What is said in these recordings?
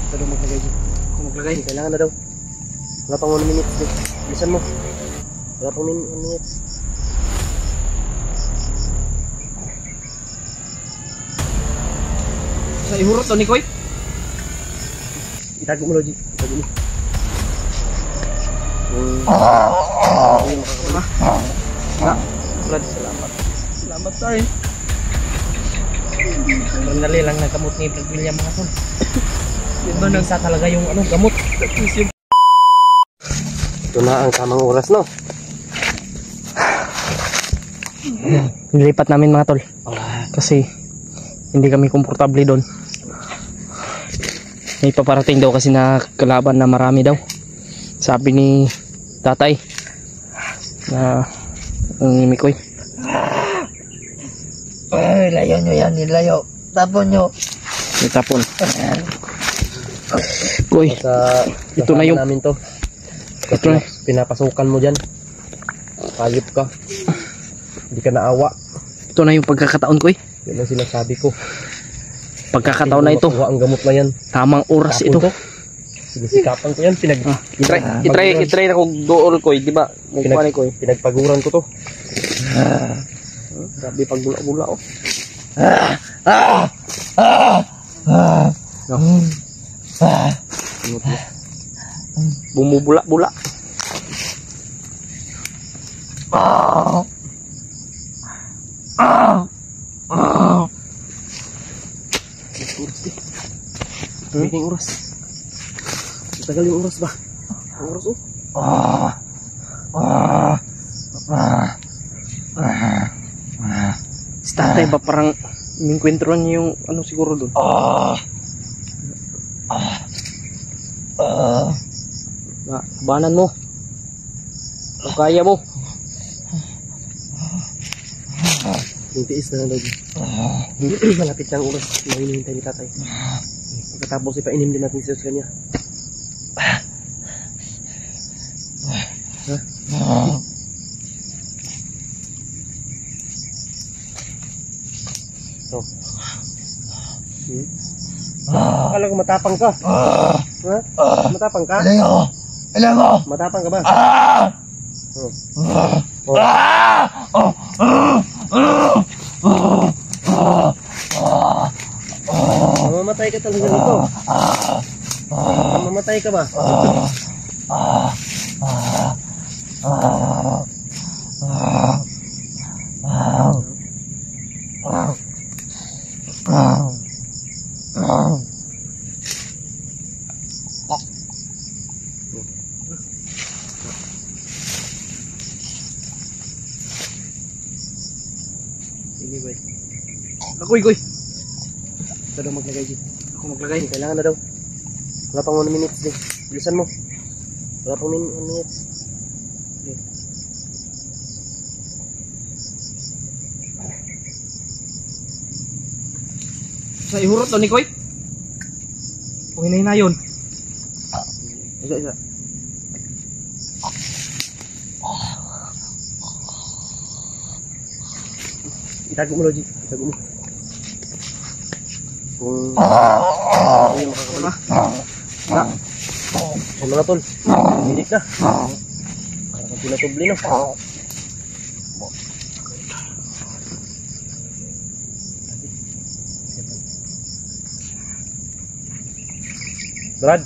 Ito daw maglagay dyan. Maglagay? Kailangan na daw. Wala pang 1 minute. Bilisan mo. Wala pang 1 minute. Sa ihurot to ni Koy? Itago mo, Logi. Itago mo. Brad, salamat. Salamat tayo. Sandali lang na gamot ni Brad William mga tol. Diba nagsa talaga yung gamot. Ito na ang tamang oras, no? Nilipat namin mga tol. Kasi hindi kami komportable doon. May paparating daw kasi na kalaban na marami daw. Sabi ni tatay na ang Mikoy. Ay, layo nyo yan, nilayo. Tapon nyo. Itapon. Koy, ito na yung namin to. Ito na. Pinapasukan mo dyan. Payop ka. Hindi ka naawa. Ito na yung pagkakataon Koy. Yan ang sinasabi ko. Pagkakataon na ito. Ang gamot na yan. Tamang oras ito. Sige, sikapan ko yan. Itry na kong dool Koy, di ba? Pinagpaguran ko to. Grabe pagbula-bula oh. Bumubula-bula. Biking oras. Tagal yung oras ba? Ang oras oh. Si tatay ba parang minkwentro niya yung siguro doon. Banan mo. Kung kaya mo. Yung tiis na lagi. Malapit na ang oras na hinihintay ni tatay. Pagkatapos ipainim din natin sa kanya. So. Akala ko matapang ka. Ha? Matapang ka? Alam mo. Matapang ka ba? Mamamatay ka talaga nito. Mamamatay ka ba? Sige, boy. Koy. Ito daw maglagay dyan. Ako maglagay. Kailangan na daw. Wala pang 1 minute din. Bilisan mo. Wala pang 1 minute. Okay. Sa ihurot to ni Koy? Kung hinahinayon. Isa. Itago mo, Logi. Itago mo. Kung yung makakuna. Ano na tol? Hilik na. Parang pinatubli na. Brad.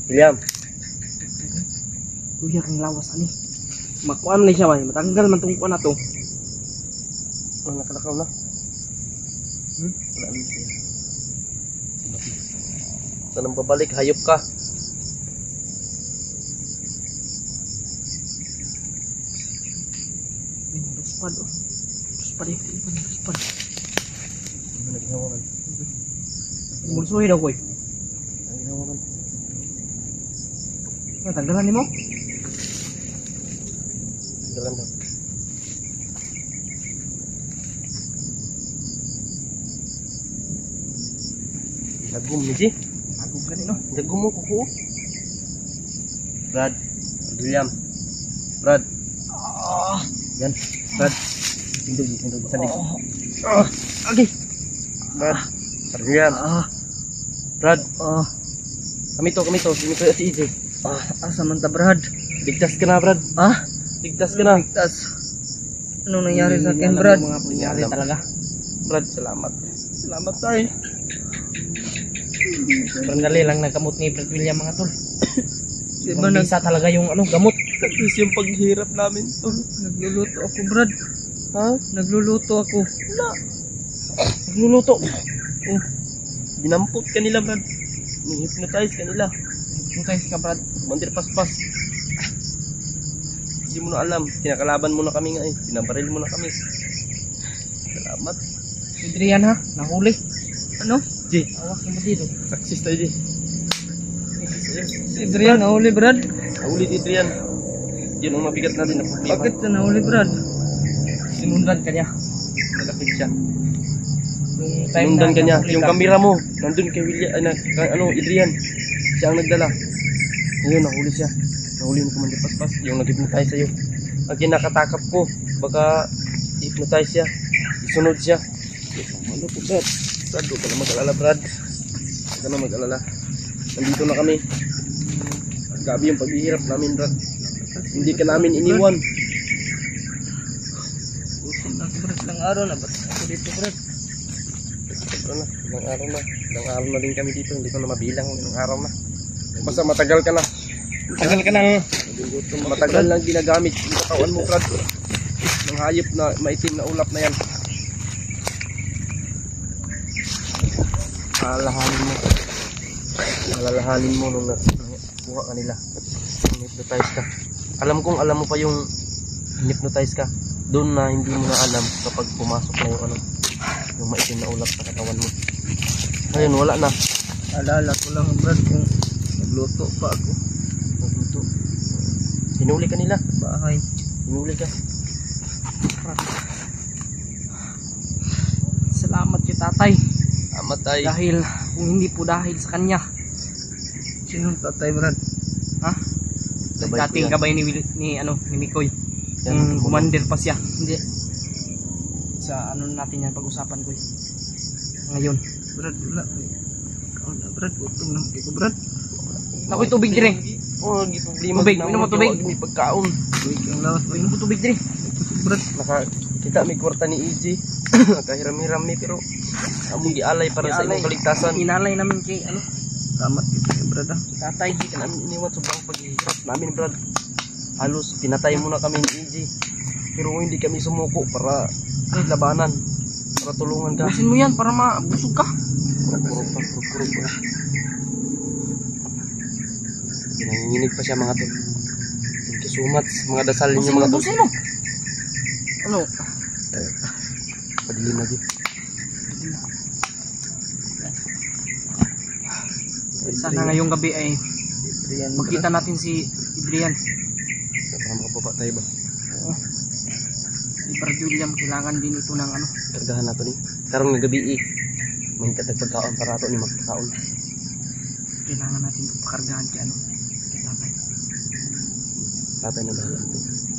William. Kuya kang lawas ani. Makuan na siya ba? Matanggal man tong kuan na to. Ang nakalakaw na. Wala na siya. Saan ang babalik? Hayop ka. Ruspad oh. Ruspad eh. Ruspad. Ano na ginawa man? Mulsuhin daw Koy. Ang ginawa man? Tanggalan ni mo? Dalan daw. Dagum ni Ji. Agum ka ni no? Dagum mo kuko. Brad. William. Brad. Yan. Brad. Tindog. Sandig. Okay. Brad. William. Brad, Oh, kami to, si Mikoy at si EJ. asa man ta, Brad? Ligtas ka na, Brad. Ah? Ligtas ka na. Tas, anong nangyari sa akin, Hindi Brad? alam yung mga nangyari talaga. Brad, salamat. Salamat tayo. Sobrang dali lang nagkamot ni Brad William mga tol. Di ba Sobrang bisa talaga yung gamot. Sakris yung paghihirap namin, tol. nagluluto ako, Brad? Ha? Nagluluto ako. Nagluluto. Oh. Dinampot ka nila, Brad. Ni-hypnotize ka nila. Hypnotize ka Brad. Mandir paspas. Hindi mo na alam. Kinakalaban mo na kami nga eh. Pinabaril mo na kami. Salamat. Adrian ha, nahuli. Ano? G, Awas naman dito. success tayo, G. Si Adrian, nahuli, Brad? Naulit Adrian. Yun ang mabigat natin na problema. Bakit na nahuli, Brad? Sinundan ka niya. Malapit siya. Yung Sinundan ka niya. nahuli Yung ka. kamera mo, nandun kay William, Adrian. Siya ang nagdala. Ngayon, nahuli siya. Nahuli mo kumandir paspas. Yung nag-hypnotize sa'yo. Ang kinakatakap ko, baka hypnotize siya. Isunod siya. Ano po, Brad? Brad, huwag ka na mag-alala, Brad. Huwag ka na mag-alala. Nandito na kami. Grabe yung paghihirap namin, Brad. Hindi ka namin iniwan. Brad, ilang araw na ba't ako dito, Brad? Sobra na. Ilang araw na. Ilang araw na din kami dito. Hindi ko na mabilang. Ilang araw na. Basta matagal ka na. Tagal ka ng Matagal lang ginagamit yung katawan mo, Brad. Ng hayop na maitim na ulap na yan. Alalahanin mo. Alalahanin mo nung nakuha ka nila. Hypnotize ka. Alam kong alam mo pa yung hypnotize ka. Doon na hindi mo na alam kapag pumasok na yung maitim na ulap sa katawan mo. Ngayon wala na. Alala ko lang, Brad, kung nagluto pa ako Nagluto. Hinuli ka nila. sa bahay. Hinuli ka. salamat kay tatay. Amatay. Dahil kung hindi po dahil sa kanya. Sinong tatay, Brad? Ha? Gabay ko Dating yan. gabay ni Mikoy. Yan, Commander pa siya. Hindi. Sa natin yan pag-usapan ko. Ngayon. Brad, wala. Ikaw na, Brad. Gutom na ako, Brad. Ako'y tubig dire. Oh, di problema. Tubig, inom mo tubig. May pagkaon. Wait, ang lawat mo. Inom ko tubig dire. Brad, Nakakita may kwarta ni EJ. Nakahiram-hiram ni pero among gialay para sa Gialay. imong kaligtasan. Inalay namin kay tamat kita, Brad, ah. tatay. Hindi ka namin iniwan sobrang paghihirap namin, Brad. Halos pinatay muna kami ni EJ. Pero hindi kami sumuko para labanan. Para tulungan ka. Busin mo yan para mabusog ka. Kurog pa. Nanginginig pa siya mga tol. Thank you so much. Mga dasal ninyo Busin mo, mga tol. busin mo. Ano? Padilim na din. Sana ngayong gabi ay Adrian, magkita natin si Adrian. Para makababa tayo ba? Si Brad William, kailangan din ito ng Kargahan nato ni. Karong nga gabi may katag pagkaon para ato ni magkaon. kailangan natin ito pakargahan kay kay tatay. Tatay na bahala.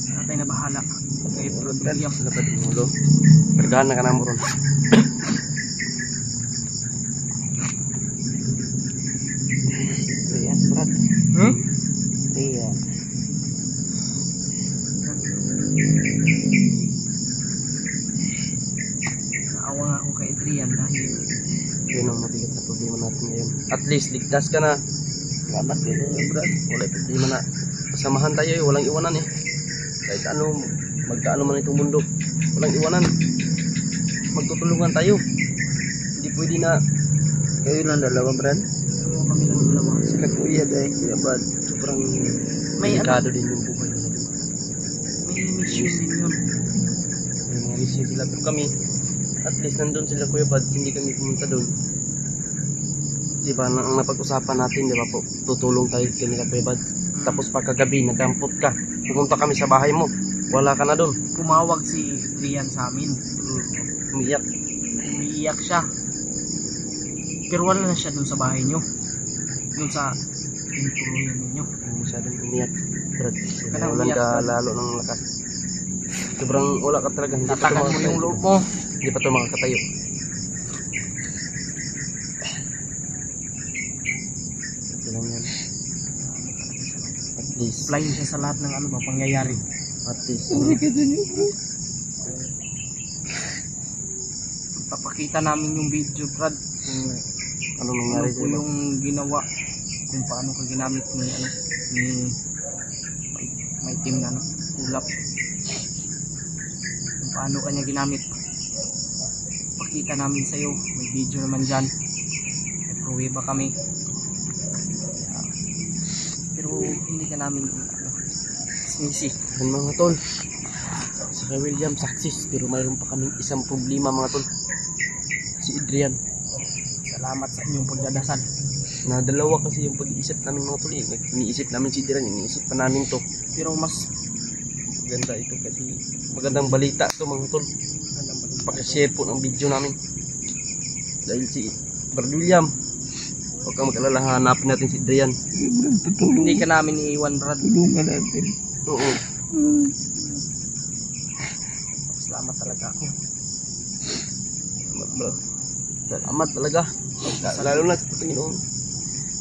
Tatay na bahala. Kay Brad William. Sila pa din mulo. Kargahan na ka na mo ron. Adrian, Brad. Hmm? Adrian. Naawa nga ako kay Adrian dahil Yun ang mabigat na problema natin ngayon. At least ligtas ka na. Salamat din, Brad. Wala problema na. Kasamahan tayo eh. Walang iwanan eh. Kahit ano, magkaano man itong mundo. Walang iwanan. Magtutulungan tayo. Hindi pwede na Kayo lang dalawa, Brad. ano kami lang dalawa. Sa kuya dahil, Kuya Brad. sobrang May delikado din yung buhay nila. may mission din yun. May mga mission sila. Pero kami, at least nandun sila Kuya Bad, hindi kami pumunta doon. Diba, ang napag-usapan natin, diba po, tutulong tayo kanila Kuya Bad. Tapos pagkagabi, nagdampot ka. Pumunta kami sa bahay mo. Wala ka na doon. Tumawag si Adrian sa amin. Umiyak. Umiiyak siya. Pero wala na siya dun sa bahay nyo. Dun sa tinutuluyan ninyo. Masyadong umiyak. Brad, Kanang wala umiyak, ka Brad. lalo ng lakas. Sobrang wala ka talaga. Hindi pa Tatagan mo tumakatayo. yung loob mo. Hindi pa ito makakatayo. Kailangan. At least. Blind siya sa lahat ng ano ba, pangyayari. At least. Papakita namin yung video, Brad. Kung Ano ano nangyari po yung ginawa. Kung paano ka ginamit ni, ano, ni may team na, ano, ulap. Kung paano kanya ginamit. Pakita namin sa'yo. May video naman dyan. May pruweba kami. Pero hindi ka namin, ano, sinisi. Yan mga tol. Sa kay William success pero mayroon pa kaming isang problema mga tol. Si Adrian. Salamat sa inyong pagdadasal. Na dalawa kasi yung pag-iisip namin mga tol. Iniisip namin si Adrian, iniisip pa namin to. Pero mas Maganda ito kasi magandang balita to mga tol. Pakishare po ng video namin. Dahil si Brad William, huwag kang mag-alala, hanapin natin si Adrian. hindi ka namin iiwan, Brad. Tulungan natin. Oo. Salamat talaga ako. Salamat bro. Salamat talaga. Lalo na sa Panginoon.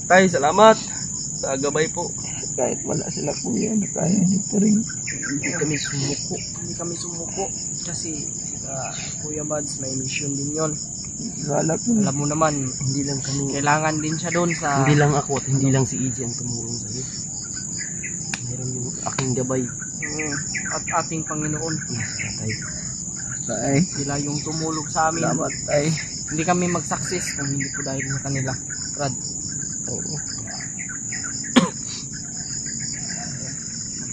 Tay, salamat sa gabay po. Kahit wala sila kuya, kaya niyo pa rin. Hindi kami sumuko. Hindi kami sumuko kasi sa Kuya Buds may mission din yon. Galak mo. Alam mo naman, Hindi lang kami. kailangan din siya doon sa Hindi lang ako at hindi lang si EJ ang tumulong sa iyo. Mayroon yung aking gabay. at ating Panginoon. Tatay. Tay, Sila yung tumulong sa amin. salamat tay. Hindi kami mag-success kung hindi po dahil sa kanila. Brad, Oo.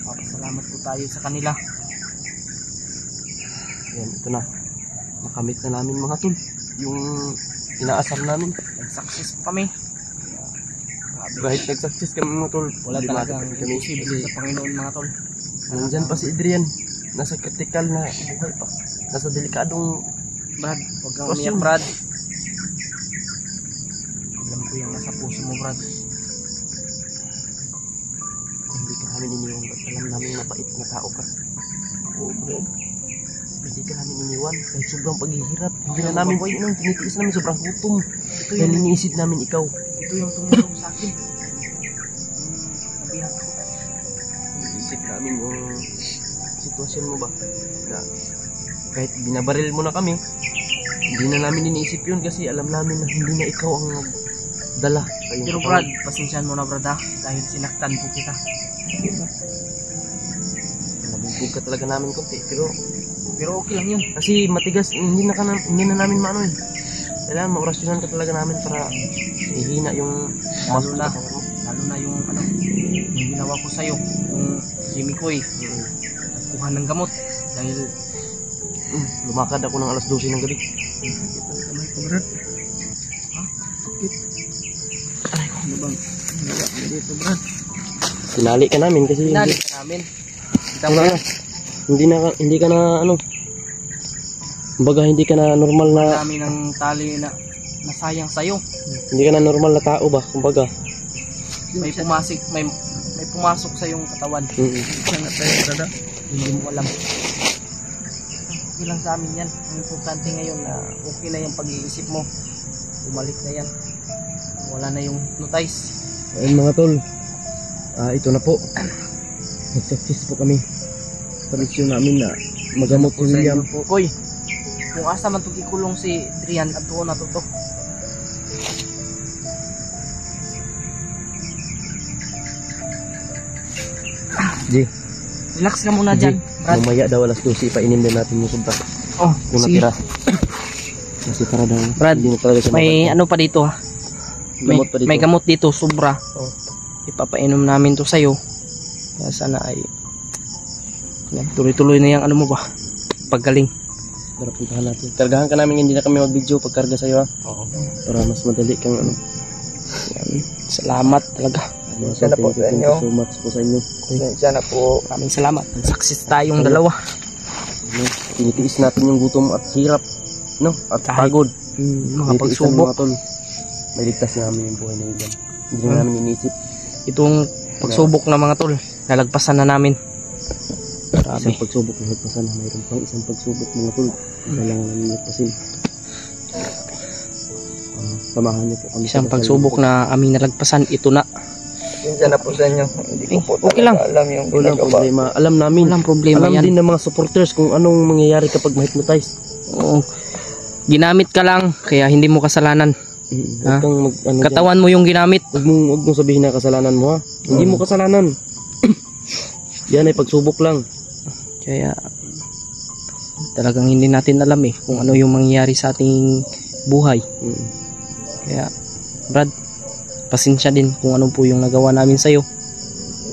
papasalamat po tayo sa kanila. Yan, ito na. Nakamit na namin mga tol. Yung inaasar namin. Nag-success po kami. Grabe. Kahit nag-success kami mga tol. Wala hindi talagang makakapit kami. imposible sa Panginoon, mga tol. Nandyan pa si Adrian. Nasa critical na buhay pa. Nasa delikadong Brad, huwag kang Kasi umiyak, yun. Brad. Alam ko yung nasa puso mo, Brad. hindi ka namin iniwan. Alam namin mapait na tao ka. Oo, Brad. Hindi ka namin iniwan. Kahit sobrang paghihirap. Hindi na namin tinitiis namin sobrang gutom. Ito Kaya yung, iniisip namin ikaw. ito yung tumulong sa akin. Sabihan ko. Iniisip namin yung sitwasyon mo ba. Na kahit binabaril mo na kami, hindi na namin iniisip yun kasi alam namin na hindi na ikaw ang dala. Pero Brad, pasensyahan mo na, Brad, ha? Dahil sinaktan po kita. Nabubog ka talaga namin konti. Pero okay lang yun. Kasi matigas, hindi na namin maano eh. Kailangan maorasyonan ka talaga namin para ihina yung Lalo muscle na. sa katawan mo. Lalo na yung ano, yung ginawa ko sa'yo. Yung Jimmy Koy, nagkuha ng gamot. Dahil Lumakad ako ng alas 12 ng gabi. Kamay ko, Brad. Ha? Sakit. Ano bang ginawa mo dito, Brad? Sinali ka namin kasi pinalik ka namin. Kita mo Wala yan. na. Hindi ka na ano. Kumbaga hindi ka na normal na Namin ng tali na nasayang sa'yo. hindi ka na normal na tao ba kumbaga. May pumasok sa yung katawan. Siya nga tayo, Brad. ah. Hindi mo alam. Okay lang sa amin yan. Ang importante ngayon na okay na yung pag-iisip mo. Bumalik na yan. Wala na yung hypnotize. Ayun mga tol. Ito na po. Nag-success po kami. Pamisyon namin na magamot si William. Koy, kung asa man itong ikulong si Adrian at doon na to. Di, Relax ka muna dyan, Brad. mamaya daw alas 12 ipainin din natin yung subta. Oh, Yung sige. natira. Kasi para daw Brad, hindi na talaga siya May mapag- ano pa dito, ha? gamot pa dito. May gamot dito, sobra. Oh. Ipapainom namin to sa'yo. Kaya sana ay tuloy-tuloy na yung ano mo ba? Paggaling. Tara, puntahan natin. Kargahan ka namin, hindi na kami mag-video pagkarga sa'yo ha. Oo. Para mas madali kang ano. Salamat talaga. Sana po sa Thank inyo. you so much po sa inyo. Sana po. Maraming salamat. Nag-success tayong dalawa. Ano, tinitiis natin yung gutom at hirap. No? At Kahit pagod. Mga Tinitiisan mga pagsubok. tol. May ligtas namin yung buhay na William. Hindi na namin inisip. Itong pagsubok na mga tol. Nalagpasan na namin. Grabe. Isang pagsubok na nagpasan. Mayroon pang isang pagsubok mga tol. Kailangan namin nagpasin. Samahan niyo po kami. Isang pagsubok na aming nalagpasan, ito na. Pasensya na po sa inyo. Hindi ko po okay lang. alam yung Walang ginagawa. problema. Alam namin. Walang problema Alam yan. din ng mga supporters kung anong mangyayari kapag ma-hypnotize. Oo. Ginamit ka lang, kaya hindi mo kasalanan. Huwag kang Katawan mo yung ginamit. Huwag mong sabihin na kasalanan mo ha. Hindi mo kasalanan. Yan ay pagsubok lang. Kaya talagang hindi natin alam kung ano yung mangyayari sa ating buhay. Kaya Brad, pasensya din kung ano po yung nagawa namin sa'yo.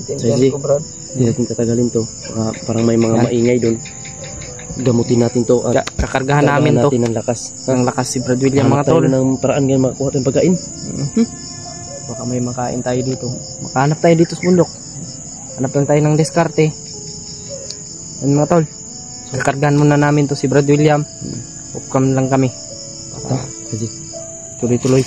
Intindihan ko, Brad. Hindi natin katagalin to. Parang may mga maingay doon. Gamutin natin to at Kakargahan namin to natin ng lakas. ng lakas si Brad William, mga Hanap tayo tol. ng paraan ngayon makakuha tayong pagkain. Baka may makain tayo dito. Makahanap tayo dito sa bundok. Hanap lang tayo ng diskarte. Yan, mga tol. Kakargahan muna namin to si Brad William. Upcam lang kami. Kasi Tuloy-tuloy.